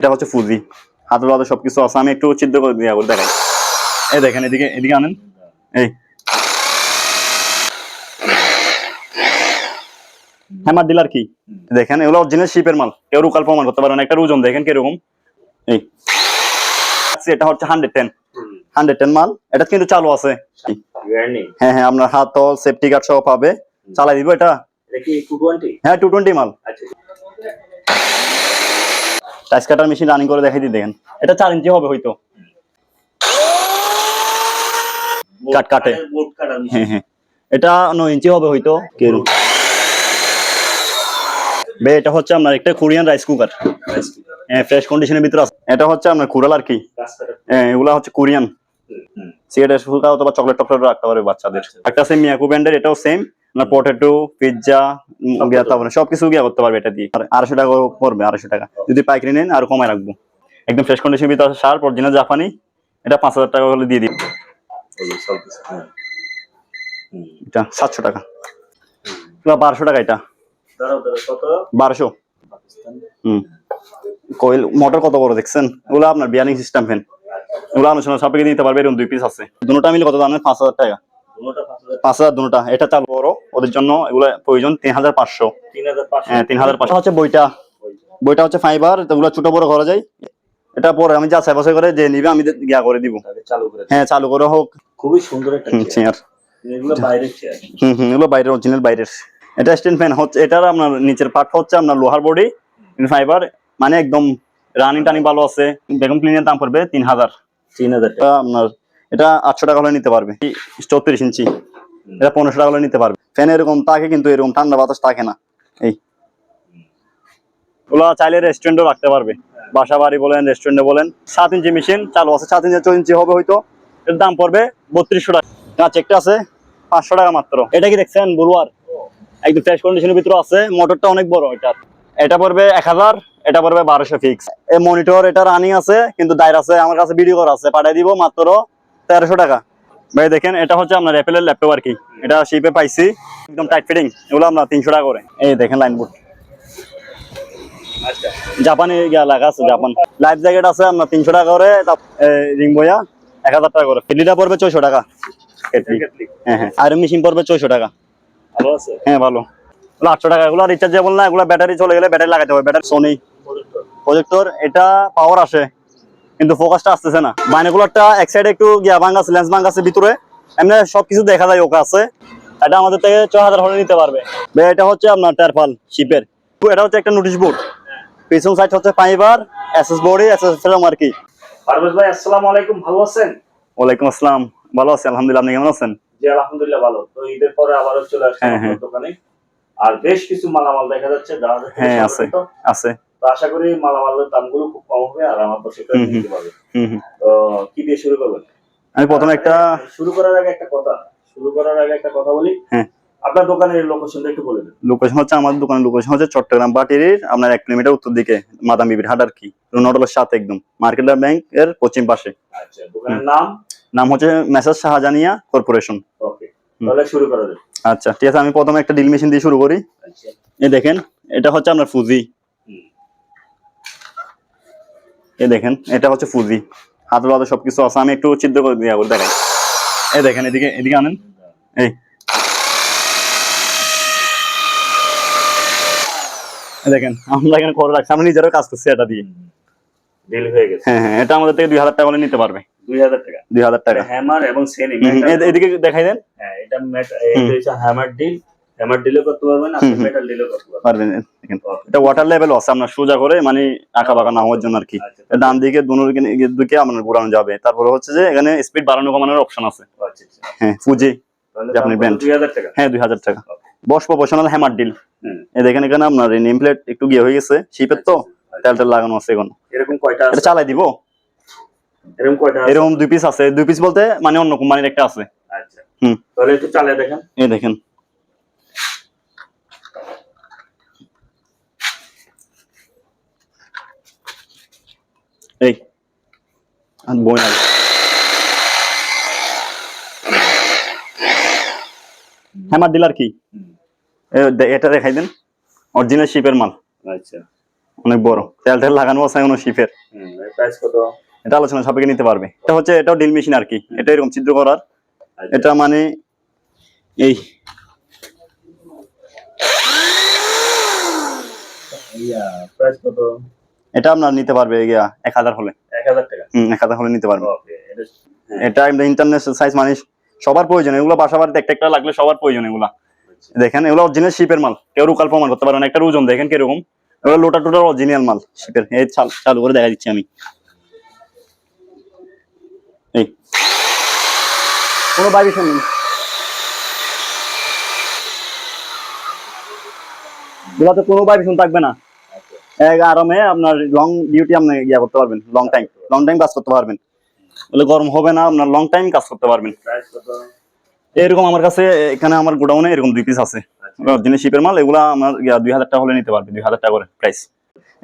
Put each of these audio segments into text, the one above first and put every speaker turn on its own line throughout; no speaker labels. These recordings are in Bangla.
এটা হচ্ছে ফুজি, হাতের হাতে সবকিছু আছে। আমি একটু চিত্র করে দিয়ে দেখাই। এই দেখেন, এদিকে এদিকে আনেন। এই হ্যামার ডিলার কি দেখেন, এগুলো অরিজিনাল শিপের মাল, কেউ রুকাল প্রমাণ করতে পারে না। একটা ওজন দেখেন কিরকম। এই এটা হচ্ছে 110 মাল, এটা কিন্তু চালু আছে। হ্যাঁ হ্যাঁ, আপনার হাত তো সেফটি গার্ড সহ পাবে, চালাই দিব। এটা
কি 220?
হ্যাঁ 220 মাল।
আচ্ছা,
টাইস কাটার মেশিন রানিং করে দেখাই দিই, দেখেন এটা 4 ইঞ্চি হবে হয়তো। কাট কাটে,
বোর্ড কাটার মেশিন।
হ্যাঁ হ্যাঁ, এটা 9 ইঞ্চি হবে হয়তো। বে এটা হচ্ছে আপনার একটা কোরিয়ান রাইস কুকার, হ্যাঁ ফ্রেশ কন্ডিশনের ভিতরে আছে। এটা হচ্ছে আপনার কুরাল আর কি, হ্যাঁ এগুলা হচ্ছে কোরিয়ান। সিগারেট ফুলকা অথবা চকলেট টকলেট রাখতে পারবে বাচ্চাদের। একটা আছে মিয়াকো ব্র্যান্ডের, এটাও সেম। আপনার পটেটো, পিৎজা, সবকিছু গিয়া করতে পারবে এটা দিয়ে। আর 250 টাকা পড়বে, 250 টাকা। যদি পাইকারি নেন আর কমায় রাখবো। একদম ফ্রেশ কন্ডিশনের ভিতরে আছে, শার্প অরিজিনাল জাপানি। এটা 5000 টাকা হলে দিয়ে দিই। এটা 700 টাকা, 1200 টাকা। এটা 1200। কোয়েল মোটর কত বড় দেখছেন? ওগুলো আপনার বিয়ারিং সিস্টেম ফ্যান, ওগুলো আলোচনা সাপেক্ষে নিতে পারবে। এরকম 2 পিস আছে, দুটোটা মিলে কত দাম? 5000 টাকা। 5000 দুটোটা। এটা চাল বড়, ওদের জন্য এগুলো প্রয়োজন 3500। হ্যাঁ 3500 হচ্ছে বইটা। বইটা হচ্ছে ফাইবার, ওগুলো ছোট বড় করা যায়। এটা পরে আমি যাচাই বাছাই করে যে নিবে আমি গিয়া করে দিব। হ্যাঁ চালু করে হোক।
খুবই সুন্দর একটা চেয়ার। এগুলো বাইরের চেয়ার।
এগুলো বাইরের, অরিজিনাল বাইরের। এটা স্ট্যান্ড ফ্যান হচ্ছে, এটার আপনার নিচের পার্ট হচ্ছে আপনার লোহার বডি, ফাইবার, মানে একদম রানিং টানি ভালো আছে। বেগম ক্লিনের দাম পড়বে 3000। আপনার এটা 800 টাকা হলে নিতে পারবে। 34 ইঞ্চি, এটা 1500 টাকা হলে নিতে পারবে। ফ্যান এরকম থাকে, কিন্তু এরকম ঠান্ডা বাতাস থাকে না। এই ওগুলো চাইলে রেস্টুরেন্টও রাখতে পারবে, বাসা বাড়ি বলেন, রেস্টুরেন্টে বলেন। 7 ইঞ্চি মেশিন চালু আছে, 7 ইঞ্চি 4 ইঞ্চি হবে হয়তো। এর দাম পড়বে 3200 টাকা। কাঁচ একটা আছে 500 টাকা মাত্র। এটা কি দেখছেন? বুলওয়ার, একদম ফ্রেশ কন্ডিশনের ভিতরে আছে। মোটরটা অনেক বড় এটার। এটা পড়বে 1000, এটা পড়বে 1200 ফিক্স। এই মনিটর এটা রানিং আছে, কিন্তু দায়ের আছে, আমার কাছে ভিডিও করা আছে, পাঠিয়ে দিব মাত্র 1300 টাকা। ভাই দেখেন, এটা হচ্ছে আপনার অ্যাপেলের ল্যাপটপ আর কি। এটা শিপে পাইছি, একদম টাইট ফিটিং। এগুলো আপনার 300 টাকা করে। এই দেখেন লাইন বোর্ড, জাপানি লাগা আছে, জাপান। লাইফ জ্যাকেট আছে আপনার 300 টাকা করে। রিং বয়া 1000 টাকা করে। কেটলিটা পড়বে 600 টাকা। হ্যাঁ হ্যাঁ, আয়রন মেশিন পড়বে 600 টাকা।
ভালো আছে?
হ্যাঁ ভালো। 800 টাকা। এগুলো রিচার্জেবল না, এগুলো ব্যাটারি চলে গেলে ব্যাটারি লাগাতে হবে। ব্যাটারি সোনি প্রজেক্টর, এটা পাওয়ার আসে কিন্তু ফোকাসটা আসতেছে না। বাইনোকুলারটা এক সাইডে একটু গিয়া ভাঙ আছে, লেন্স ভাঙ আছে ভিতরে, এমনি সবকিছু দেখা যায় ওকে আছে। এটা আমাদের থেকে 6000 হলে নিতে পারবে। এটা হচ্ছে আপনার টারফাল শিপের। এটা হচ্ছে একটা নোটিশ বোর্ড, পিছন সাইড হচ্ছে ফাইবার, এসএস বডি, এসএস এর আর কি।
পারভেজ ভাই আসসালামু আলাইকুম, ভালো আছেন?
ওয়ালাইকুম আসসালাম, ভালো আছি আলহামদুলিল্লাহ। আপনি কেমন আছেন?
জি আলহামদুলিল্লাহ ভালো। তো ঈদের পরে আবারও চলে আসলাম আপনার দোকানে। আর বেশ কিছু মালামাল দেখা যাচ্ছে,
হ্যাঁ আছে আছে।
তো আশা করি মালামালের দামগুলো খুব কম হবে আর আমার দর্শকরা নিতে পারবে। তো কি দিয়ে শুরু করবেন?
আমি প্রথমে
শুরু করার আগে একটা কথা বলি।
হ্যাঁ,
আপনার দোকানের লোকেশনটা একটু বলে দেন।
লোকেশন হচ্ছে, আমাদের দোকানের লোকেশন হচ্ছে চট্টগ্রাম বাটিরির আপনার 1 কিলোমিটার উত্তর দিকে, মাদাম বিবির হাট আর কি। রোনাডোলের সাথে একদম মার্কেটার ব্যাংক এর পশ্চিম পাশে।
আচ্ছা, দোকানের নাম
হচ্ছে মেসাজ শাহজাহানিয়া কর্পোরেশন।
ওকে, তাহলে শুরু করা যাক।
আচ্ছা ঠিক আছে, আমি প্রথমে একটা ড্রিল মেশিন দিয়ে শুরু করি।
আচ্ছা,
এই দেখেন, এটা হচ্ছে আপনার ফুজি। এই দেখেন, এটা হচ্ছে ফুজি, হাতের হাতে সবকিছু আছে। আমি একটু চিত্র করে দিয়ে দেখাই। এই দেখেন, এদিকে এদিকে আনেন। এই দেখেন, আমরা এখানে করে রাখছি, আমরা নিজেরও কাজ করছি এটা দিয়ে।
ডিল হয়ে গেছে।
হ্যাঁ হ্যাঁ, এটা আমাদের থেকে 2000 টাকা হলে নিতে পারবে।
2000 টাকা?
2000 টাকা।
হ্যামার এবং সেনি।
এদিকে দেখাই দেন।
হ্যাঁ, এটা হচ্ছে হ্যামার ডিল। হ্যামার ডিলও করতে পারবেন, আপনি মেটাল ডিলও করতে পারবেন।
দেখেন, এটা ওয়াটার লেভেল আছে, আপনার সোজা করে মানে আঁকা বাঁকা না হওয়ার জন্য আর কি। ডান দিকে দিকে আপনার ঘোরানো যাবে। তারপরে হচ্ছে যে এখানে স্পিড বাড়ানো কমানোর অপশন আছে। হ্যাঁ ফুজি, জাপানি ব্র্যান্ড।
2000 টাকা?
হ্যাঁ 2000 টাকা। বস প্রফেশনাল হ্যামার ডিল। এই দেখেন, এখানে আপনার নেম প্লেট একটু গিয়ে হয়ে গেছে শিপের, তো তেল তেল লাগানো আছে এখন।
এরকম কয়টা আছে?
এটা চালাই দিব।
এরকম কয়টা আছে?
এরকম 2 পিস আছে। 2 পিস বলতে মানে অন্য কোম্পানির একটা আছে।
আচ্ছা, তাহলে একটু চালিয়ে দেখেন।
এই দেখেন, এই বই নাই। হ্যামার ডিলার কি, এটা দেখাই দেন। অরিজিনাল শিপের মাল।
আচ্ছা,
অনেক বড়, তেল টেল লাগানো আছে কোনো শিপের।
প্রাইস কত?
এটা আলোচনা সাপেক্ষে নিতে পারবে। এটা হচ্ছে, এটাও ড্রিল মেশিন আর কি, এটা এরকম ছিদ্র করার।
আচ্ছা।
এটা মানে এই
প্রাইস কত?
এটা আপনার নিতে পারবে 1000 হলে।
1000 টাকা?
1000 হলে নিতে পারবে।
ওকে।
এটা ইন্টারন্যাশনাল সাইজ, মানে সবার প্রয়োজন এগুলো, বাসা বাড়িতে একটা একটা লাগলে সবার প্রয়োজন এগুলা। দেখেন এগুলো অরিজিনাল শিপের মাল, কেউ রুকাল প্রমাণ করতে পারে না। একটা ওজন দেখেন কিরকম, এগুলো লোটা টোটাল অরিজিনাল মাল শিপের। এই চালু করে দেখা দিচ্ছি আমি। এই কোনো ভাইব্রেশন নেই, এগুলাতে কোনো ভাইব্রেশন থাকবে না। আরামে আপনার লং ডিউটি আপনি করতে পারবেন, লং টাইম কাজ করতে পারবেন। বলে গরম হবে না, আপনার লং টাইম কাজ করতে পারবেন।
প্রাইস কত?
এরকম আমার কাছে এখানে আমার গোডাউনে এরকম 2 পিস আছে অরিজিনাল শিপের মাল। এগুলা আমার 2000 টাকা হলে নিতে পারবে, 2000 টাকা করে প্রাইস।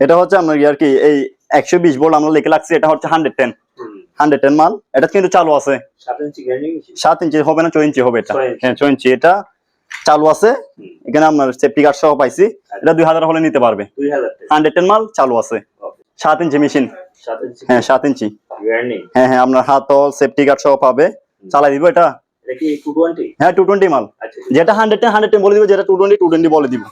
এটা হচ্ছে আপনার আর কি এই 120 ভোল্ট আমরা লিখে রাখছি, এটা হচ্ছে 110 মাল। এটা কিন্তু চালু আছে।
7 ইঞ্চি গ্রাইন্ডিং মেশিন?
7 ইঞ্চি হবে না, 6 ইঞ্চি হবে এটা।
6 ইঞ্চি।
হ্যাঁ 6 ইঞ্চি, এটা চালু আছে। এখানে আপনার সেফটি গার্ড সহ পাইছি। এটা 2000 হলে নিতে পারবে।
2000 টাকা?
110 মাল চালু আছে। 7 ইঞ্চি মেশিন।
7 ইঞ্চি?
হ্যাঁ 7 ইঞ্চি
গ্রাইন্ডিং।
হ্যাঁ আপনার হাতল সেফটি গার্ড সহ পাবে। চালাই দিব এটা।
এটা কি 220?
হ্যাঁ 220 মাল।
আচ্ছা।
যেটা 110 বলে দিব, যেটা 220 বলে দিব।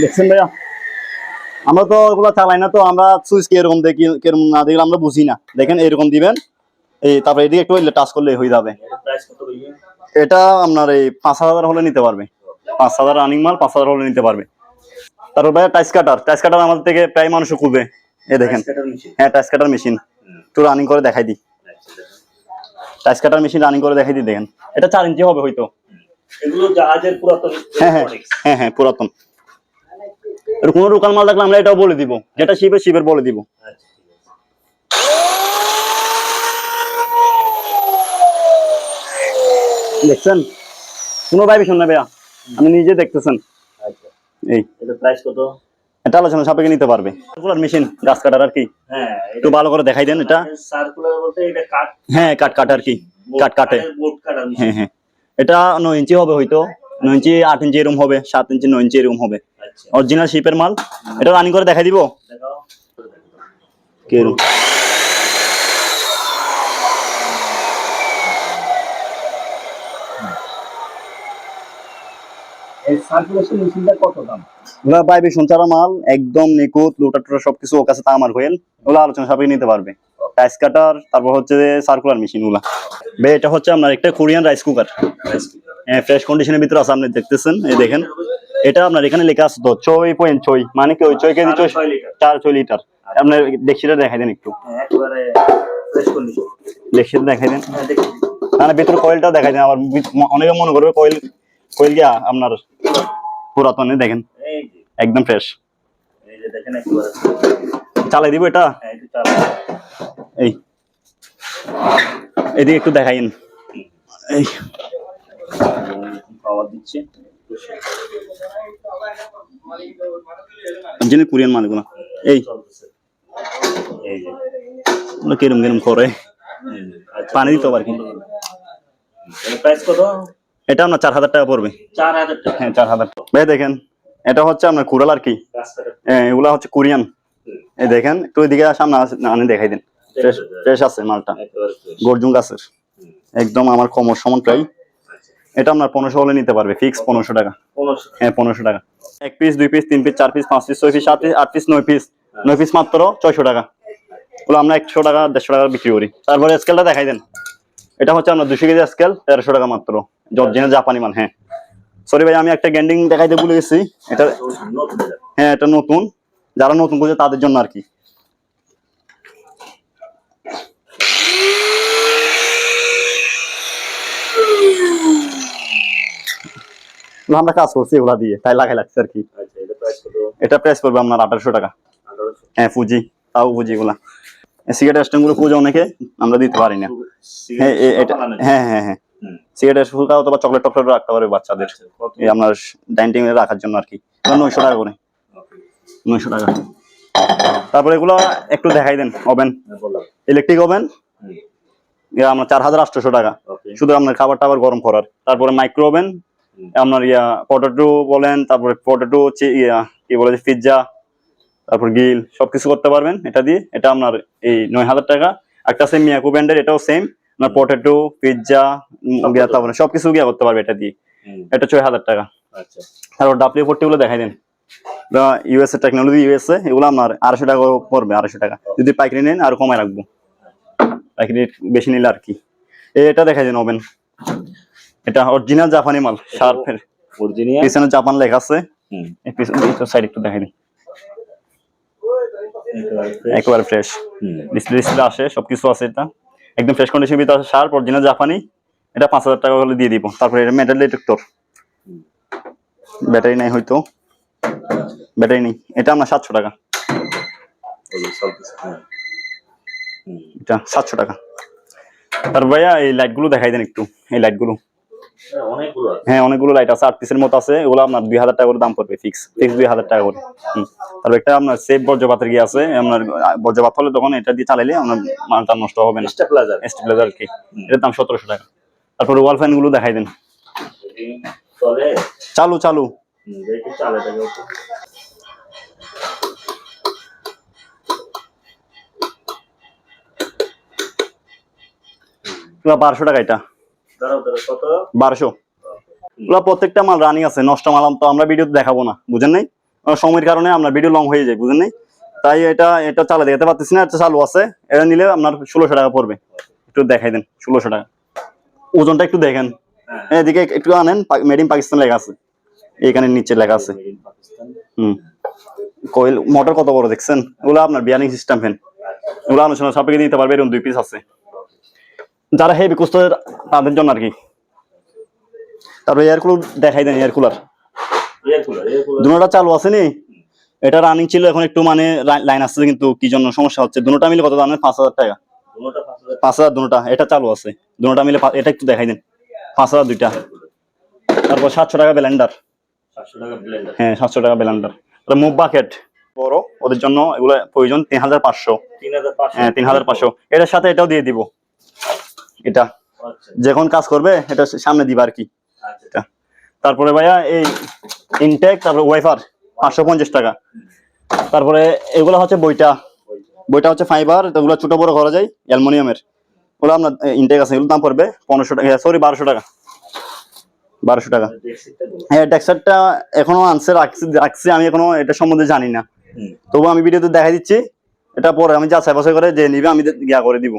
দেখছেন ভাইয়া, আমরা তো ওগুলো চালাই না, তো আমরা সুইচ কিরকম দেখি কিরকম না দেখলে আমরা বুঝি না। দেখেন এরকম দিবেন, এই তারপরে এদিকে একটু টাচ করলে হয়ে যাবে।
এটা প্রাইস কত ভাইয়া?
এটা আপনার এই 5000 হলে নিতে পারবে। 5000 রানিং মাল 5000 হলে নিতে পারবে। তারপর ভাইয়া টাইস কাটার আমাদের থেকে প্রায় মানুষ খুঁজবে। এই দেখেন, হ্যাঁ টাইস কাটার মেশিন একটু রানিং করে দেখাই দিই। টাইস কাটার মেশিন রানিং করে দেখাই দিই। দেখেন এটা 4 ইঞ্চি হবে হয়তো।
এগুলো জাহাজের পুরাতন?
হ্যাঁ পুরাতন। এর কোনো লোকাল মাল থাকলে আমরা এটাও বলে দিব, যেটা শিপের বলে দিব। দেখছেন কোনো ভাইব্রেশন না ভাইয়া, আপনি নিজে দেখতেছেন। এই
এটা প্রাইস কত?
এটা আলোচনা সাপেক্ষে নিতে পারবে। সার্কুলার মেশিন গাছ কাটার আর কি।
হ্যাঁ
একটু ভালো করে দেখাই দেন। এটা
সার্কুলার বলতে এটা কাট?
হ্যাঁ কাট আর কি, কাটে।
বোর্ড কাটার মেশিন।
হ্যাঁ এটা 9 ইঞ্চি হবে হয়তো, 9 ইঞ্চি 8 ইঞ্চি এরকম হবে, 7 ইঞ্চি 9 ইঞ্চি এরকম হবে।
আচ্ছা।
অরিজিনাল শিপের মাল। এটা রানিং করে দেখাই দিব।
দেখাও।
কিরকম
এই সার্কুলেশন মেশিনটা কত দাম?
ওগুলা পাইবে সঞ্চারা মাল, একদম নিখুঁত, লোটা টোটা সবকিছু ওর কাছে তামার হইল। ওগুলো আলোচনা সাপেক্ষে নিতে পারবে। টাইস কাটার, তারপর হচ্ছে সার্কুলার মেশিন গুলা। বে এটা হচ্ছে আপনার একটা কোরিয়ান রাইস কুকার। হ্যাঁ ফ্রেশ কন্ডিশনের ভিতরে আছে, আপনি দেখতেছেন। এই দেখেন এটা আপনার এখানে লেখা আছে তো 6.6, মানে কি ওই 6 কেজি 6 লিটার। আপনার ডেক্সিটা দেখাই দেন একটু।
একবারে ফ্রেশ কন্ডিশন
ডেক্সিটা দেখাই দেন।
হ্যাঁ দেখি।
মানে ভিতরে কয়েলটাও দেখাই দেন। আবার অনেকে মনে করবে কয়েল গিয়া আপনার পুরাতন। দেখেন
এই যে
একদম ফ্রেশ।
এই যে দেখেন একবারে
চালাই দিব এটা।
হ্যাঁ একটু চালাও।
এই এদিকে একটু দেখাইন। এই
পাওয়ার দিচ্ছে।
যিনি কোরিয়ান মালগুলো। এই
এই যে
ওগুলো কিরম করে পানি দিতে পারি।
এর প্রাইস কত?
এটা আপনার 4000 টাকা পড়বে।
4000 টাকা?
হ্যাঁ 4000 টাকা। ভাই দেখেন এটা হচ্ছে আপনার কুড়াল আর কি। এগুলা হচ্ছে কোরিয়ান। এই দেখেন একটু এদিকে সামনে আনে দেখাই দেন। ফ্রেশ আছে মালটা, গর্জুন গাছের, একদম আমার কমর সমান প্রায়। এটা আপনার 1500 হলে নিতে পারবে, ফিক্স 1500 টাকা। হ্যাঁ 1500 টাকা। 1 piece 2 piece 3 piece 4 piece 5 piece 6 piece 7 piece 8 piece 9 piece মাত্র 600 টাকা। ওগুলো আমরা 100 টাকা 150 টাকা বিক্রি করি। তারপরে স্কেলটা দেখাই দেন। এটা হচ্ছে আপনার 200 কেজি স্কেল, 1300 টাকা মাত্র। জর্জিয়ান জাপানি মাল। হ্যাঁ সরি ভাই, আমি একটা গ্যান্ডিং দেখাইতে ভুলে গেছি। এটা হ্যাঁ এটা নতুন, যারা নতুন করছে তাদের জন্য আর কি। আমরা কাজ করছি এগুলা দিয়ে, তাই লাগাই লাগছে আর কি। এটা প্রাইস করবে আপনার 1800 টাকা। হ্যাঁ ফুজি, তাও ফুজি এগুলা। সিগারেট স্ট্যান্ড গুলো খুঁজে অনেকে, আমরা দিতে পারি না। হ্যাঁ সিগারেট ফুলকা অথবা চকলেট টকলেট রাখতে পারবে বাচ্চাদের, এই আপনার ডাইনিং টেবিলে রাখার জন্য আর কি। 900 টাকা করে। 900 টাকা। তারপরে এগুলো একটু দেখাই দেন। ওভেন,
বললাম।
ইলেকট্রিক ওভেন, আপনার 4800 টাকা,
ওকে।
শুধু আপনার খাবার টাবার গরম করার। তারপরে মাইক্রো ওভেন, আপনার পটেটো বলেন, তারপরে পটেটো কি বলে পিৎজা, তারপর গ্রিল সবকিছু করতে পারবেন এটা দিয়ে। এটা আপনার এই 9000 টাকা। একটা আছে মিয়াকো ব্র্যান্ডের, এটাও সেম, আপনার পটেটো, পিৎজা, তারপরে সবকিছু করতে পারবে এটা দিয়ে। এটা 6000 টাকা।
আচ্ছা।
তারপর WD-40 গুলো দেখাই দেন। ইউএসএ টেকনোলজি, ইউএসএ, এগুলো আপনার 250 টাকা পড়বে, 250 টাকা। যদি পাইকারি নেন আর কমায় রাখবো, পাইকারি বেশি নিলে আর কি। এটা দেখাই দেন ওভেন, এটা অরিজিনাল জাপানি মাল, শার্পের
অরিজিনাল,
পিছনে জাপান লেখা আছে। পিছনে সাইড একটু দেখাই দিন, একেবারে ফ্রেশ ডিসপ্লে আসে, সবকিছু আছে। এটা একদম ফ্রেশ কন্ডিশন ভিতরে আছে, শার্প অরিজিনাল জাপানি। এটা 5000 টাকা হলে দিয়ে দিব। তারপরে এটা মেটাল ডিটেক্টর, ব্যাটারি নাই হয়তো, ব্যাটারি নেই, এটা আপনার 700 টাকা। এটা 700 টাকা। তারপর ভাইয়া এই লাইট গুলো দেখাই দেন একটু। এই লাইট গুলো
অনেকগুলো আছে।
হ্যাঁ, অনেকগুলো লাইট আছে, 8 পিসের মতো আছে। এগুলো আপনার 2000 টাকা করে দাম পড়বে, ফিক্স 2000 টাকা করে। তারপর একটা আপনার সেফ বর্জ্যপাতের গিয়ে আছে, আপনার বর্জ্যপাত হলে তখন এটা দিয়ে চালাইলে আপনার মালটা নষ্ট হবে না। স্টেবিলাইজার কি, এটার দাম 1700 টাকা। তারপরে ওয়াল ফ্যান গুলো দেখাই দেন।
চলে,
চালু চালু
দেখি চালে থাকে।
এগুলো 1200 টাকা। এটা
দাঁড়াও দাঁড়াও, কত?
1200। এগুলো প্রত্যেকটা মাল রানিং আছে, নষ্ট মাল তো আমরা ভিডিওতে দেখাবো না, বুঝেন নাই? সময়ের কারণে আমরা ভিডিও লং হয়ে যায়, বুঝেন নাই? তাই এটা চালা দেখাতে পারতেছি না। এটা চালু আছে, এটা নিলে আপনার 1600 টাকা পড়বে। একটু দেখাই দেন, 1600 টাকা। ওজনটা একটু দেখেন, এদিকে একটু আনেন, মেড ইন পাকিস্তান লেখা আছে, এইখানে নিচে লেখা আছে। কোয়েল মোটর কত বড় দেখছেন? এগুলো আপনার বিয়ারিং সিস্টেম ফ্যান, এগুলো আলোচনা সাপেক্ষে দিতে পারবে। এরকম 2 পিস আছে, যারা হেভি কুস্ত তাদের জন্য আর কি। তারপরে এয়ার কুলার দেখাই দেন। এয়ার কুলার দুটোটা চালু আছে নি, এটা রানিং ছিল, এখন একটু মানে লাইন আসছে, কিন্তু কি জন্য সমস্যা হচ্ছে। দুটোটা মিলে কত জানেন? 5000 টাকা। 5000 দুটোটা। এটা চালু আছে, দুটোটা মিলে এটা একটু দেখাই দেন, 5000 দুইটা। তারপর 700 টাকা ব্লেন্ডার। হ্যাঁ, 700 টাকা ব্লেন্ডার। মুভ বাকেট বড়, ওদের জন্য এগুলো প্রয়োজন 3500। হ্যাঁ, 3500। এটার সাথে এটাও দিয়ে দিব, এটা যখন কাজ করবে এটা সামনে দিবা আর কি। তারপরে ভাইয়া এই ইনটেক, তারপরে ওয়াইফার 550 টাকা। তারপরে এগুলো হচ্ছে বইটা হচ্ছে ফাইবার, এগুলো ছোট বড় করা যায়, অ্যালুমিনিয়ামের। ওগুলো আপনার ইনটেক আছে, এগুলো দাম পড়বে 1500 টাকা, সরি 1200 টাকা। 1200 টাকা। হ্যাঁ, ডেক্সারটা এখনো আনছে, রাখছি আমি, এখনো এটা সম্বন্ধে জানি না, তবু আমি ভিডিওতে দেখাই দিচ্ছি। এটা পরে আমি যাচাই বাছাই করে যে নিবে আমি ইয়া করে দিব।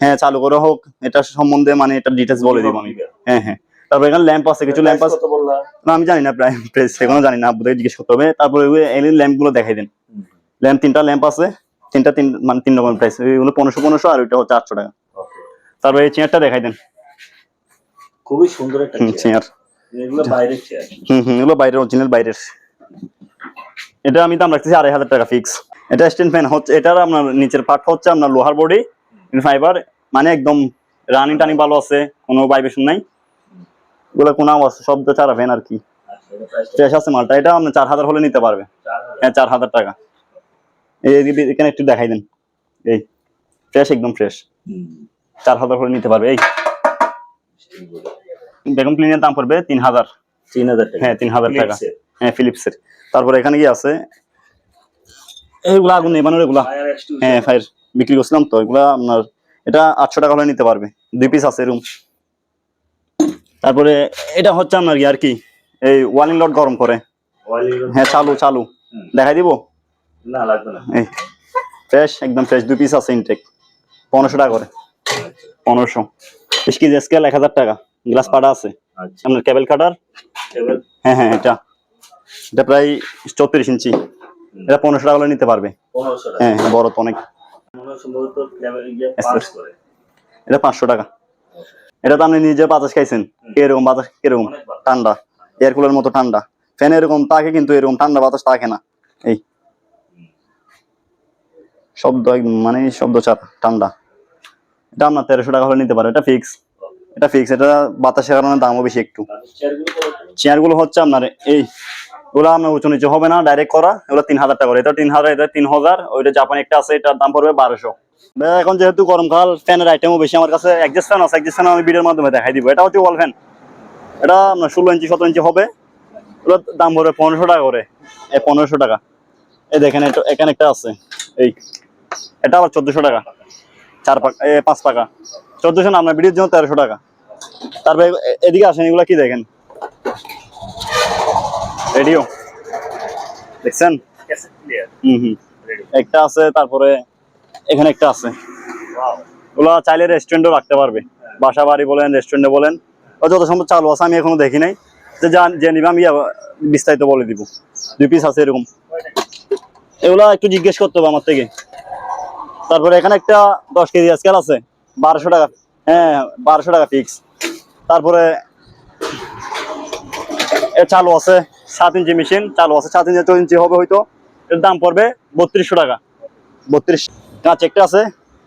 হ্যাঁ, চালু করে হোক, এটা সম্বন্ধে মানে এটা ডিটেইলস বলে দিব আমি। হ্যাঁ হ্যাঁ। তারপর এখানে ল্যাম্প আছে, কিছু ল্যাম্প আছে, না আমি জানি না, প্রাইস এখনো জানি না, আপনাদের জিজ্ঞেস করতে হবে। তারপরে এলইডি ল্যাম্প গুলো দেখাই দেন। ল্যাম্প 3টা ল্যাম্প আছে, মানে 3 রকম প্রাইস। এগুলো 1500 আর ওইটা হচ্ছে 800 টাকা। তারপর এই চেয়ারটা দেখাই দেন,
খুবই সুন্দর একটা চেয়ার। এগুলো বাইরের চেয়ার।
এগুলো বাইরের, অরিজিনাল বাইরের। এটা আমি দাম রাখতেছি 2500 টাকা ফিক্স। এটা স্ট্যান্ড ফ্যান হচ্ছে, এটার আপনার নিচের পার্ট হচ্ছে আপনার লোহার বডি, ফাইবার, মানে একদম রানিং টানি ভালো আছে, কোনো ভাইব্রেশন নাই, এগুলো কোনো আওয়াজ শব্দ ছাড়া ফ্যান আর কি। ফ্রেশ আছে মালটা। এটা আপনি 4000 হলে নিতে পারবে। হ্যাঁ, 4000 টাকা। এখানে একটু দেখাই দেন, এই ফ্রেশ, একদম ফ্রেশ, 4000 হলে নিতে পারবে। এই ভ্যাকুয়াম ক্লিনার দাম পড়বে 3000 টাকা। হ্যাঁ, 3000 টাকা। হ্যাঁ, ফিলিপসের। তারপরে এখানে কি আছে, এইগুলা আগুন নেবানোর এগুলা, হ্যাঁ ফায়ার বিক্রি করছিলাম তো, এগুলা আপনার এটা 800 টাকা হলে নিতে পারবে, 2 পিস আছে এরকম। তারপরে এটা হচ্ছে আপনার আর কি, এই ওয়ালিং লট গরম করে। হ্যাঁ, চালু দেখাই দিব,
না লাগবে না।
এই ফ্রেশ, একদম ফ্রেশ, 2 পিস আছে ইনটেক, 1500 টাকা করে। 1500। স্কেল 1000 টাকা। গ্লাস পাটা আছে, আপনার কেবল কাটার। হ্যাঁ হ্যাঁ, এটা প্রায় 34 ইঞ্চি। এটা 1500 টাকা হলে নিতে পারবে। হ্যাঁ, বড় তো অনেক। এটা 500 টাকা। এটা তো আপনি নিজে বাতাস খাইছেন, এরকম বাতাস কিরকম ঠান্ডা, এয়ার কুলার মতো ঠান্ডা। ফ্যান এরকম থাকে, কিন্তু এরকম ঠান্ডা বাতাস থাকে না। এই শব্দ মানে শব্দ ছাড়া ঠান্ডা। এটা আপনার 1300 টাকা হলে নিতে পারে। এটা ফিক্স। এটা বাতাসের কারণে দামও বেশি একটু। চেয়ার গুলো হচ্ছে আপনার এই ওগুলো আপনার উঁচু নিচু হবে না, ডাইরেক্ট করা। এগুলো 3000 টাকা করে, এটা 3000, এটা 3000। ওইটা জাপানি একটা আছে, এটার দাম পড়বে 1200। এখন যেহেতু গরমকাল, ফ্যানের আইটেমও বেশি আমার কাছে। এক্সজস্ট ফ্যান আছে, এক্সজস্ট ফ্যান আমি ভিডিওর মাধ্যমে দেখাই দিব। এটা হচ্ছে ওয়াল ফ্যান, এটা আপনার 16 ইঞ্চি 17 ইঞ্চি হবে। ওগুলোর দাম পড়বে 1500 টাকা করে, 1500 টাকা। এই দেখেন এখানে একটা আছে, এই এটা আবার 1400 টাকা, 5 পাকা। 1400 না, আপনার ভিডিওর জন্য 1300 টাকা। তারপরে এদিকে আসেন, এগুলা কি দেখেন, রেডিও দেখছেন?
Cassette player.
একটা আছে, তারপরে এখানে একটা আছে। ওগুলা চাইলে রেস্টুরেন্টও রাখতে পারবে, বাসা বাড়ি বলেন, রেস্টুরেন্টে বলেন। ও যত সম্ভব চালু আছে, আমি এখনো দেখি নাই। যে নিবে আমি বিস্তারিত বলে দিব। 2 পিস আছে এরকম। এগুলা একটু জিজ্ঞেস করতে হবে আমার থেকে। তারপরে এখানে একটা 10 কেজি স্কেল আছে, 1200 টাকা। হ্যাঁ, 1200 টাকা ফিক্স। তারপরে চালু আছে 7 ইঞ্চি মেশিন, চালু আছে 7 ইঞ্চি 4 ইঞ্চি হবে হয়তো। এর দাম পড়বে 3200 টাকা। 32। কাঁচ একটা আছে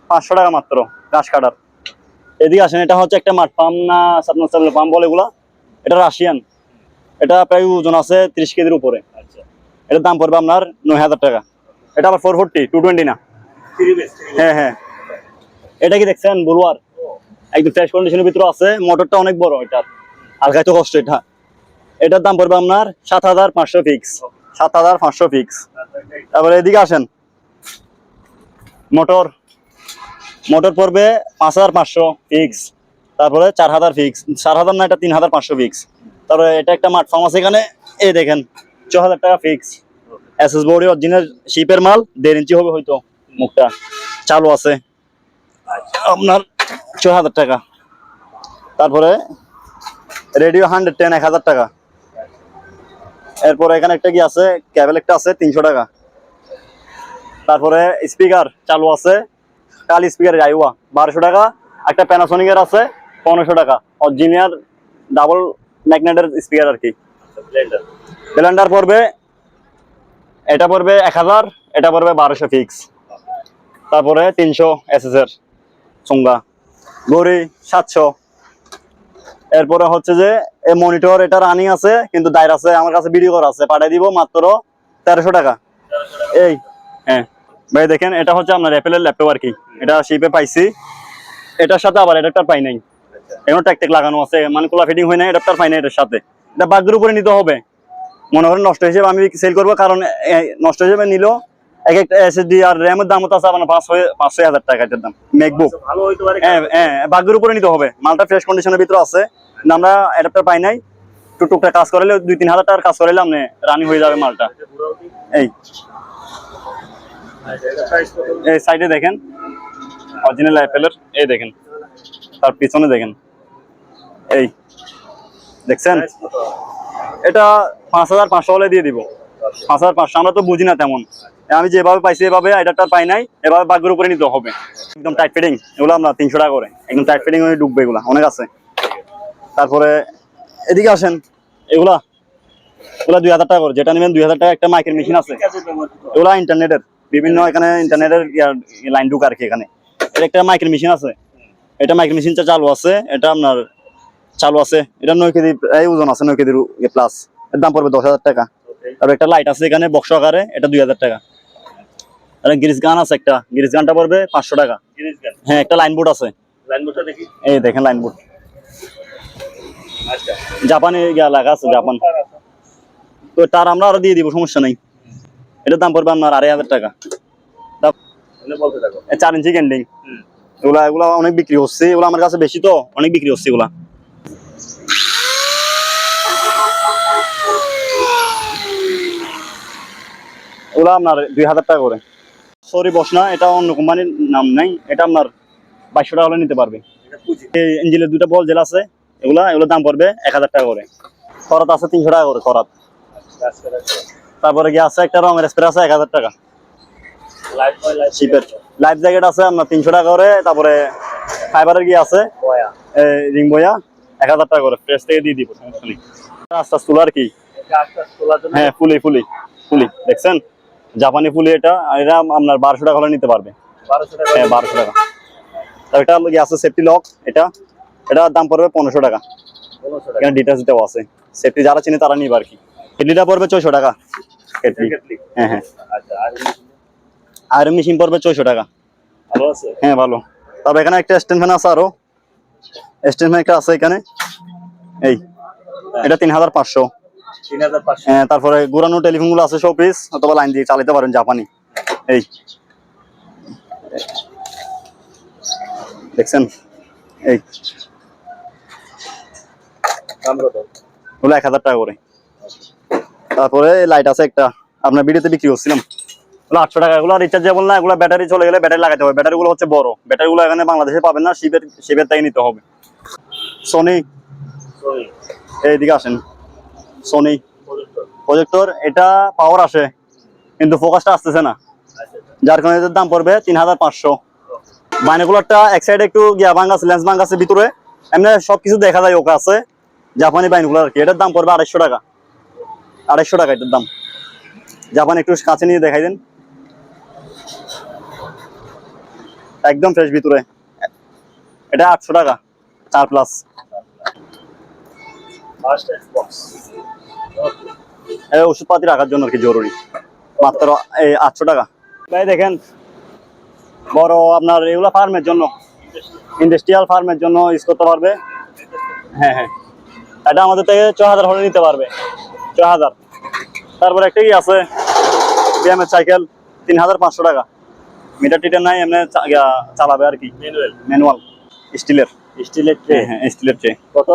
500 টাকা মাত্র, ঘাস কাটার। এদিকে আসেন, এটা হচ্ছে একটা মাঠ পাম্প না সাবমার্সিবল পাম্প বলে এগুলা। এটা রাশিয়ান, এটা প্রায় ওজন আছে 30 কেজির উপরে।
আচ্ছা,
এটার দাম পড়বে আপনার 9000 টাকা। এটা আবার 440, 220 না। হ্যাঁ হ্যাঁ, এটা কি দেখছেন? বুলওয়ার, একদম ফ্রেশ কন্ডিশনের ভিতরে আছে। মোটরটা অনেক বড়, এটার হালকা তো কষ্ট। এটার দাম পড়বে আপনার 7500 ফিক্স, 7500 ফিক্স। তারপরে এদিকে আসেন, মোটর পড়বে 5500 ফিক্স। তারপরে 4000 ফিক্স, 4000 না, এটা 3500 ফিক্স। তারপরে এটা একটা মাঠ ফার্ম আছে এখানে, এই দেখেন 4000 টাকা ফিক্স। এসএস বডি অরিজিনাল শিপের মাল, 1.5 ইঞ্চি হবে হয়তো মুখটা। চালু আছে আপনার 4000 টাকা। তারপরে রেডিও 110, 1000 টাকা। এরপরে এখানে একটা কি আছে, কেবল একটা আছে 300 টাকা। তারপরে স্পিকার চালু আছে, কাল স্পিকারের আইওয়া 1200 টাকা। একটা প্যানাসোনিক এর আছে 1500 টাকা, অরিজিনাল ডাবল ম্যাগনেটের স্পিকার আর কি। ব্লেন্ডার পড়বে, এটা পড়বে 1000, এটা পড়বে 1200 ফিক্স। তারপরে 300 এসএস এর চুঙ্গা, ঘড়ি 700। এরপরে হচ্ছে যে এই মনিটর, এটা রানিং আছে কিন্তু দায়ের আছে, আমার কাছে ভিডিও করা আছে, পাঠিয়ে দিব মাত্র 1300 টাকা। এই হ্যাঁ ভাই, দেখেন এটা হচ্ছে আপনার অ্যাপেলের ল্যাপটপ আর কি। এটা শিপে পাইছি, এটার সাথে আবার অ্যাডাপ্টার পাই নাই। এখন ট্যাক লাগানো আছে, মানে খোলা ফিটিং হয় না, অ্যাডাপ্টার পাই না এটার সাথে। এটা বাগের উপরে নিতে হবে, মনে করেন নষ্ট হিসেবে আমি সেল করবো, কারণ নষ্ট হিসেবে নিলেও এক একটা এসএসডি আর র্যামের দাম হতো আপনার 5,000 টাকা এটার দাম। ম্যাকবুক
ভালো হইতে পারে।
হ্যাঁ হ্যাঁ, বাগের উপরে নিতে হবে। মালটা ফ্রেশ কন্ডিশনের ভিতরে আছে, কিন্তু আমরা অ্যাডাপ্টার পাই নাই। টুকটাক কাজ করালে 2-3 হাজার টাকার কাজ করালে আপনি রানিং হয়ে যাবে মালটা। এই সাইডে দেখেন অরিজিনাল অ্যাপেলের, এই দেখেন তার পিছনে দেখেন, এই দেখছেন? এটা 5500 হলে দিয়ে দিব, 5500। আমরা তো বুঝি না তেমন, আমি যেভাবে পাইছি এভাবে, অ্যাডাপ্টার পাই নাই, এভাবে বাগের উপরে নিতে হবে। একদম টাইট ফিটিং, এগুলো আমরা 300 টাকা করে, একদম টাইট ফিটিং হয়ে ঢুকবে, এগুলা অনেক আছে। তারপরে এদিকে আসেন, এগুলা 2000 টাকা করে, যেটা নেবেন 2000 টাকা। একটা মাইকের মেশিন আছে, এগুলা ইন্টারনেটের বিভিন্ন, এখানে ইন্টারনেটের লাইন ঢুক আর কি। এখানে একটা মাইকের মেশিন আছে, এটা মাইকের মেশিনটা চালু আছে, এটা আপনার চালু আছে। এটা 9 কেজি এই ওজন আছে, 9 কেজি প্লাস। এর দাম পড়বে 10,000 টাকা। তারপর একটা লাইট আছে এখানে বক্স আকারে, এটা 2000 টাকা। আর গ্রিস গান আছে, একটা গ্রিস গানটা পড়বে 500 টাকা। হ্যাঁ, একটা লাইন বোর্ড আছে, এই দেখেন লাইন বোর্ড, জাপানি লাগা আছে, জাপান। তো তার আমরা আরো দিয়ে দিব, সমস্যা নাই। এটার দাম পড়বে আপনার 2500 টাকা। 4 ইঞ্চি ক্যান্ডিং, এগুলা অনেক বিক্রি হচ্ছে, এগুলো আমার কাছে বেশি তো, অনেক বিক্রি হচ্ছে এগুলা। এগুলো আপনার 2000 টাকা করে। সরি বসনা, এটা অন্য কোম্পানির নাম নাই, এটা আপনার 2200 টাকা হলে নিতে পারবে। এই ইঞ্জিনের 2টা বল জেল আছে, এগুলোর দাম পড়বে 1000 টাকা করে। করাত আছে 300 টাকা করে করাত। তারপরে গিয়ে আছে একটা রঙের স্প্রে আছে 1000 টাকা। শিপের লাইফ জ্যাকেট আছে আপনার 300 টাকা করে। তারপরে ফাইবারের গিয়ে আছে রিং বয়া 1000 টাকা করে, ফ্রেশ থেকে দিয়ে দিব, সমস্যা নেই। আস্তে আস্তে তোলা আর কি। হ্যাঁ, ফুলি দেখছেন, জাপানি ফুলি। এটা আপনার 1200 টাকা হলে নিতে পারবে। হ্যাঁ, 1200 টাকা। এটা আছে সেফটি লক, এটার দাম পড়বে 1500 টাকা। এখানে ডিটেলস দেওয়া আছে, সেফটি যারা চিনে তারা নিবে আর কি। কেটলিটা পড়বে 600 টাকা কেটলি।
কেটলি।
হ্যাঁ হ্যাঁ।
আচ্ছা
আর মেশিন পড়বে 600 টাকা।
ভালো আছে।
হ্যাঁ ভালো। তবে এখানে একটা স্ট্যান্ড ফ্যান আছে, আরো স্ট্যান্ড ফ্যান একটা আছে এখানে, এই এটা 3500।
3500।
হ্যাঁ, তারপরে ঘোরানো টেলিফোন গুলো আছে সব পিস, অথবা লাইন দিয়ে চালাতে পারেন, জাপানি। এই দেখছেন, এই
দাম কত?
ওগুলো 1000 টাকা করে। তারপরে লাইট আছে একটা, আপনার ভিডিওতে বিক্রি করছিলাম, ওগুলো 800 টাকা। এগুলো রিচার্জেবল না, এগুলো ব্যাটারি চলে গেলে ব্যাটারি লাগাতে হবে। ব্যাটারি গুলো হচ্ছে বড়, ব্যাটারি গুলো এখানে বাংলাদেশে পাবেন না, শিবের থেকে নিতে হবে। সোনি,
সরি
এইদিকে আসেন, সোনি
প্রজেক্টর।
প্রজেক্টর, এটা পাওয়ার আসে কিন্তু ফোকাসটা আসতেছে না,
আচ্ছা
যার কারণে এটার দাম পড়বে 3500। বাইনোকুলারটা এক সাইডে একটু গিয়া ভাঙা আছে, লেন্স ভাঙা আছে ভিতরে, এমনি সবকিছু দেখা যায়, ওকে আছে জাপানি বাইনোকুলার আর কি। এটার দাম পড়বে 250 টাকা। 250 টাকা এটার দাম। জাপানি একটু কাছে নিয়ে দেখাই দেন, একদম ফ্রেশ ভিতরে। এটা 800 টাকা 4+।
First box.
এই ওষুধপাতি রাখার জন্য আর কি, জরুরি, মাত্র এই 800 টাকা। ভাই দেখেন, বড় আপনার এগুলো ফার্মের জন্য, ইন্ডাস্ট্রিয়াল ফার্মের জন্য ইউজ করতে পারবে। হ্যাঁ হ্যাঁ, এটা আমাদের থেকে 6000 হলে নিতে পারবে, 6000। তারপর একটা কি আছে, বিএমএস সাইকেল, 3500 টাকা। মিটার টিটার নাই, এমনি চালাবে আর কি,
ম্যানুয়াল।
ম্যানুয়াল, স্টিলের।
স্টিলের ট্রে।
হ্যাঁ হ্যাঁ, স্টিলের ট্রে।
কত?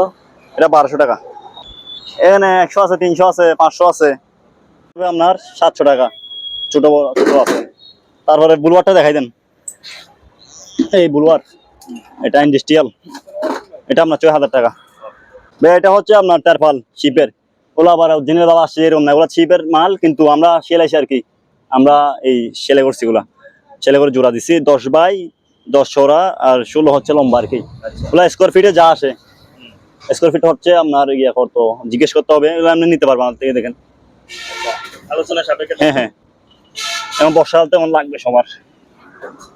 এটা 1200 টাকা। এখানে 100 আছে, 300 আছে, 500 আছে, আপনার 700 টাকা। ছোট বড় ছোট আছে। তারপরে বুলওয়ারটা দেখাই দেন, এই বুলওয়ার, এটা ইন্ডাস্ট্রিয়াল, এটা আপনার 6000 টাকা। ভাই এটা হচ্ছে আপনার টারপাল শিপের, ওগুলো আবার অরিজিনাল ভাবে আসছে এরকম না, ওগুলো শিপের মাল, কিন্তু আমরা সেলাইছি আর কি, আমরা এই সেলাই করছি, ওগুলা সেলাই করে জোড়া দিছি 10x10 চওড়া আর 16 হচ্ছে লম্বা আর কি। ওগুলা স্কোয়ার ফিটে যা আসে, স্কোয়ার ফিট হচ্ছে আপনার ইয়ে করতে জিজ্ঞেস করতে হবে, এগুলো আপনি নিতে পারবেন আমার থেকে, দেখেন।
আলোচনা সাপেক্ষে।
হ্যাঁ হ্যাঁ, এবং বর্ষাকাল তেমন লাগবে সবার।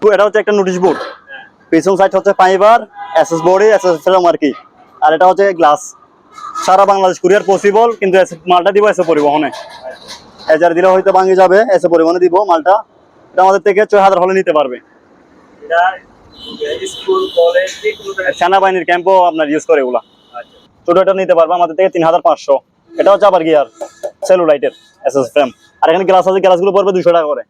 তো এটা হচ্ছে একটা নোটিশ বোর্ড, পিছন সাইড হচ্ছে fibre, SS body, SS film আর কি, আর এটা হচ্ছে গ্লাস। সারা বাংলাদেশ কুরিয়ার পসিবল, কিন্তু মালটা দিব এসে পরিবহনে, এজার দিলে হয়তো ভাঙে যাবে, এসে পরিবহনে দিব মালটা। এটা আমাদের থেকে 6000 হলে নিতে পারবে।
এটা স্কুল কলেজ যে কোনো জায়গায়।
সেনাবাহিনীর ক্যাম্পও আপনার ইউজ করে এগুলা।
আচ্ছা
ছোট এটা নিতে পারবে আমাদের থেকে 3500। এটা হচ্ছে আবার গিয়ার সেলুলাইটের এসএস ফ্রেম, আর এখানে গ্লাস আছে, গ্লাসগুলো পড়বে 200 টাকা করে।